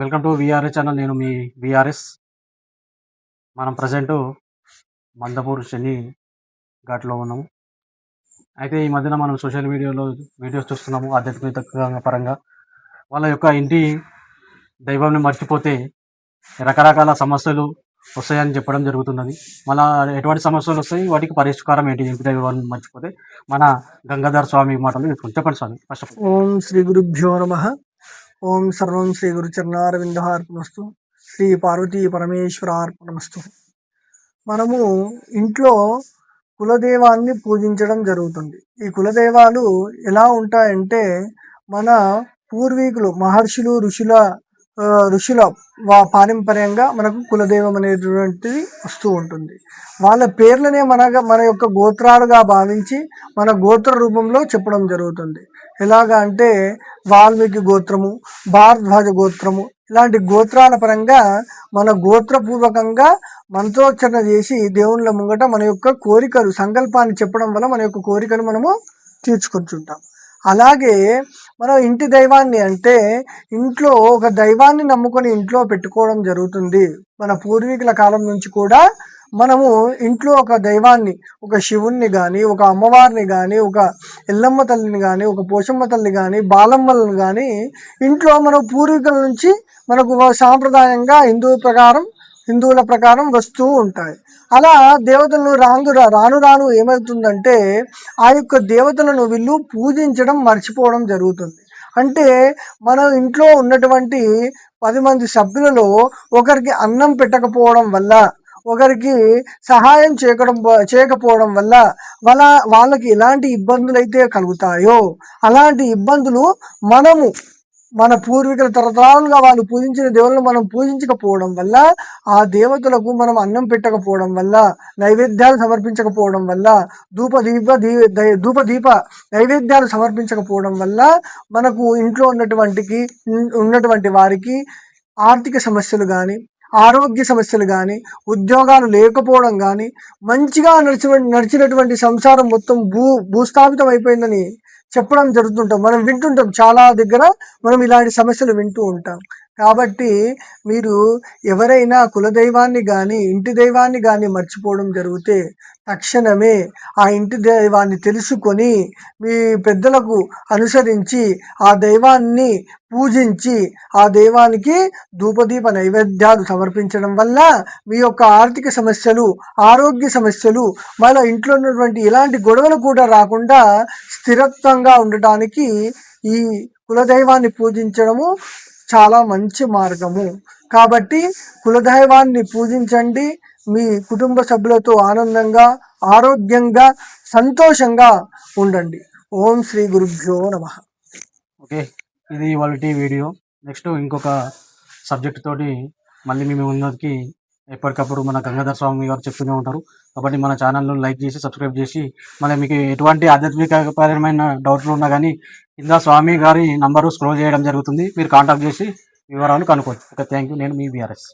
Welcome to VRS channel. నేను మీ VRS. మనం present మందపూర్ శని ఘాట్లో ఉన్నాము. అయితే ఈ మధ్యన మనం సోషల్ మీడియాలో వీడియోస్ చూస్తున్నాము. ఆధ్యాత్మిక పరంగా వాళ్ళ యొక్క ఇంటి దైవాన్ని మర్చిపోతే రకరకాల సమస్యలు వస్తాయని చెప్పడం జరుగుతున్నది. మళ్ళా ఎటువంటి సమస్యలు వస్తాయి, వాటికి పరిష్కారం ఏంటి ఇంటి దైవాన్ని మర్చిపోతే? మన గంగాధర్ స్వామి మాటలు తీసుకుని చెప్పండి స్వామి. ఫస్ట్ ఓం శ్రీ గురుభ్యో నమః. ఓం సర్వం శ్రీ గురుచరణారవిందార్పణమస్తు. శ్రీ పార్వతీ పరమేశ్వరార్పణమస్తు. మనము ఇంట్లో కులదైవాన్ని పూజించడం జరుగుతుంది. ఈ కులదైవాలు ఎలా ఉంటాయంటే, మన పూర్వీకులు మహర్షులు ఋషుల పారంపర్యంగా మనకు కులదైవం అనేటువంటిది వస్తూ ఉంటుంది. వాళ్ళ పేర్లనే మన యొక్క గోత్రాలుగా భావించి మన గోత్ర రూపంలో చెప్పడం జరుగుతుంది. ఎలాగా అంటే వాల్మీకి గోత్రము, భారద్వాజ గోత్రము, ఇలాంటి గోత్రాల పరంగా మన గోత్రపూర్వకంగా మంత్రోచ్చరణ చేసి దేవుళ్ళ ముంగట మన యొక్క కోరికలు సంకల్పాన్ని చెప్పడం వల్ల మన యొక్క కోరికలు మనము తీర్చుకుంటుంటాం. అలాగే మనం ఇంటి దైవాన్ని అంటే ఇంట్లో ఒక దైవాన్ని నమ్ముకొని ఇంట్లో పెట్టుకోవడం జరుగుతుంది. మన పూర్వీకుల కాలం నుంచి కూడా మనము ఇంట్లో ఒక దైవాన్ని, ఒక శివుణ్ణి కానీ, ఒక అమ్మవారిని కానీ, ఒక ఎల్లమ్మ తల్లిని కానీ, ఒక పోషమ్మ తల్లి కానీ, బాలమ్మలను కానీ ఇంట్లో మన పూర్వీకుల నుంచి మనకు సాంప్రదాయంగా హిందువుల ప్రకారం వస్తూ ఉంటాయి. అలా దేవతలను రాను రాను ఏమవుతుందంటే ఆ యొక్క దేవతలను వీళ్ళు పూజించడం మర్చిపోవడం జరుగుతుంది. అంటే మనం ఇంట్లో ఉన్నటువంటి 10 మంది సభ్యులలో ఒకరికి అన్నం పెట్టకపోవడం వల్ల, ఒకరికి సహాయం చేయకపోవడం వల్ల వాళ్ళకి ఎలాంటి ఇబ్బందులు అయితే కలుగుతాయో అలాంటి ఇబ్బందులు మన పూర్వీకుల తరతరాలుగా వాళ్ళు పూజించిన దేవుళ్ళను మనం పూజించకపోవడం వల్ల, ఆ దేవతలకు మనం అన్నం పెట్టకపోవడం వల్ల, నైవేద్యాలు సమర్పించకపోవడం వల్ల, ధూపదీప నైవేద్యాలు సమర్పించకపోవడం వల్ల మనకు ఇంట్లో ఉన్నటువంటి వారికి ఆర్థిక సమస్యలు కానీ, ఆరోగ్య సమస్యలు కానీ, ఉద్యోగాలు లేకపోవడం కానీ, మంచిగా నడిచినటువంటి సంసారం మొత్తం భూస్థాపితం అయిపోయిందని చెప్పడం జరుగుతుంటాం. మనం వింటుంటాం, చాలా దగ్గర మనం ఇలాంటి సమస్యలు వింటూ ఉంటాం. కాబట్టి మీరు ఎవరైనా కులదైవాన్ని కానీ ఇంటి దైవాన్ని కానీ మర్చిపోవడం జరిగితే తక్షణమే ఆ ఇంటి దైవాన్ని తెలుసుకొని మీ పెద్దలకు అనుసరించి ఆ దైవాన్ని పూజించి ఆ దైవానికి ధూపదీప నైవేద్యాలు సమర్పించడం వల్ల మీ యొక్క ఆర్థిక సమస్యలు, ఆరోగ్య సమస్యలు, మళ్ళీ ఇంట్లో ఉన్నటువంటి ఎలాంటి గొడవలు కూడా రాకుండా స్థిరత్వంగా ఉండటానికి ఈ కులదైవాన్ని పూజించడము చాలా మంచి మార్గము. కాబట్టి కులదైవాన్ని పూజించండి. మీ కుటుంబ సభ్యులతో ఆనందంగా, ఆరోగ్యంగా, సంతోషంగా ఉండండి. ఓం శ్రీ గురుభ్యో నమః. ఓకే, ఇది ఇవాళ వీడియో. నెక్స్ట్ ఇంకొక సబ్జెక్ట్ తోటి మళ్ళీ మేము ఉన్నదికి ఎప్పటికప్పుడు మన గంగాధర్ స్వామి గారు చెప్తూనే ఉంటారు. కాబట్టి మన ఛానల్ను లైక్ చేసి సబ్స్క్రైబ్ చేసి, మళ్ళీ మీకు ఎటువంటి ఆధ్యాత్మికపరమైన డౌట్లు ఉన్నా కానీ కింద స్వామి గారి నంబరు స్క్రోల్ చేయడం జరుగుతుంది. మీరు కాంటాక్ట్ చేసి వివరాలు కనుక్కోవచ్చు. Okay, thank you. నేను మీ విఆర్ఎస్.